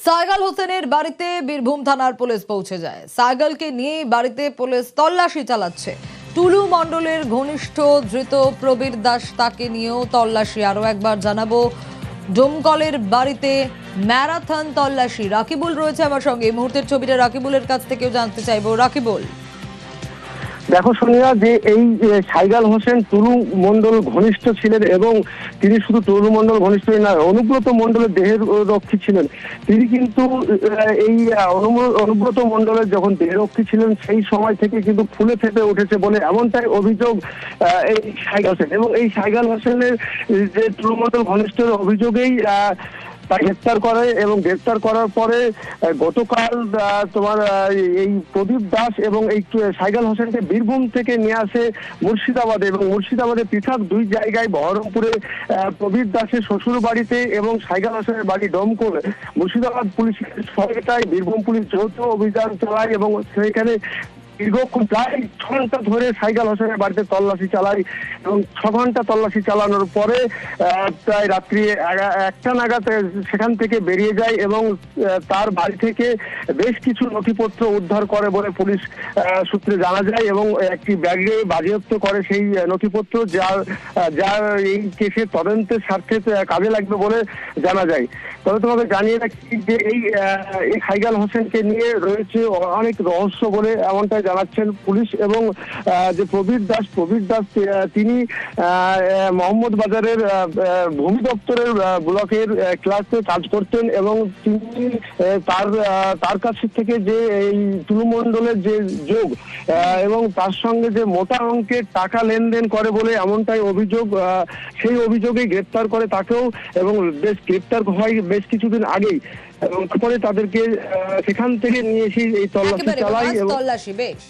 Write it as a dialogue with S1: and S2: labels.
S1: সাইগাল হোসেনের বাড়িতে বীরভূম থানার পুলিশ পৌঁছে যায়। সাইগালকে নিয়ে বাড়িতে পুলিশ তল্লাশি চালাচ্ছে। টুলু মণ্ডলের ঘনিষ্ঠ ধৃত প্রবীর দাস, তাকে নিয়েও তল্লাশি। আরো একবার জানাবো, ডোমকলের বাড়িতে ম্যারাথন তল্লাশি। রাকিবুল রয়েছে আমার সঙ্গে এই মুহূর্তের ছবিটা রাকিবুলের কাছ থেকেও জানতে চাইবো। রাকিবুল,
S2: দেখো সোনিয়া, যে এই সাইগাল হোসেন টুলু মণ্ডল ঘনিষ্ঠ ছিলেন এবং তিনি শুধু টুলু মণ্ডল ঘনিষ্ঠ না, অনুব্রত মণ্ডলের দেহের রক্ষী ছিলেন। তিনি কিন্তু এই অনুব্রত মণ্ডলের যখন দেহরক্ষী ছিলেন সেই সময় থেকে কিন্তু ফুলে ফেপে উঠেছে বলে এমনটাই অভিযোগ এই সাইগাল হোসেন। এবং এই সাইগাল হোসেনের যে টুলু মণ্ডল ঘনিষ্ঠের অভিযোগেই তাকে গ্রেপ্তার করে এবং গ্রেপ্তার করার পরে গতকাল তোমার এই প্রদীপ দাস এবং এই সাইগাল হোসেনকে বীরভূম থেকে নিয়ে আসে মুর্শিদাবাদে, এবং মুর্শিদাবাদে পৃথক দুই জায়গায় বহরমপুরে প্রদীপ দাসের শ্বশুর বাড়িতে এবং সাইগাল হোসেনের বাড়ি ডোমকল। মুর্শিদাবাদ পুলিশের সহায়তায় বীরভূম পুলিশ যৌথ অভিযান চালায় এবং সেখানে দীর্ঘক্ষণ প্রায় 6 ঘন্টা ধরে সাইগাল হোসেনের বাড়িতে তল্লাশি চালায় এবং 6 ঘন্টা তল্লাশি চালানোর পরে প্রায় রাত্রি 1টা নাগাদ সেখান থেকে বেরিয়ে যায় এবং তার বাড়ি থেকে বেশ কিছু নথিপত্র উদ্ধার করে বলে পুলিশ সূত্রে জানা যায় এবং একটি ব্যাগে বাজেয়াপ্ত করে সেই নথিপত্র, যার এই কেসের তদন্তের স্বার্থে কাজে লাগবে বলে জানা যায়। তবে তোমাকে জানিয়ে রাখি যে এই সাইগাল হোসেনকে নিয়ে রয়েছে অনেক রহস্য বলে এমনটাই জানাচ্ছেন পুলিশ। এবং যে প্রবীর দাস তিনি মোহাম্মদ বাজারের ভূমি দপ্তরের ব্লকের ক্লাসে কাজ করতেন এবং তিনি তার কাছ থেকে যে এই টুলু মণ্ডলের যে যোগ এবং তার সঙ্গে যে মোটা অঙ্কের টাকা লেনদেন করে বলে এমনটাই অভিযোগ। সেই অভিযোগে গ্রেপ্তার করে তাকেও এবং গ্রেপ্তার হয় বেশ কিছুদিন আগেই, এবং তারপরে তাদেরকে সেখান থেকে নিয়ে এসে এই তল্লাশি চালাই।
S1: তল্লাশি বেশ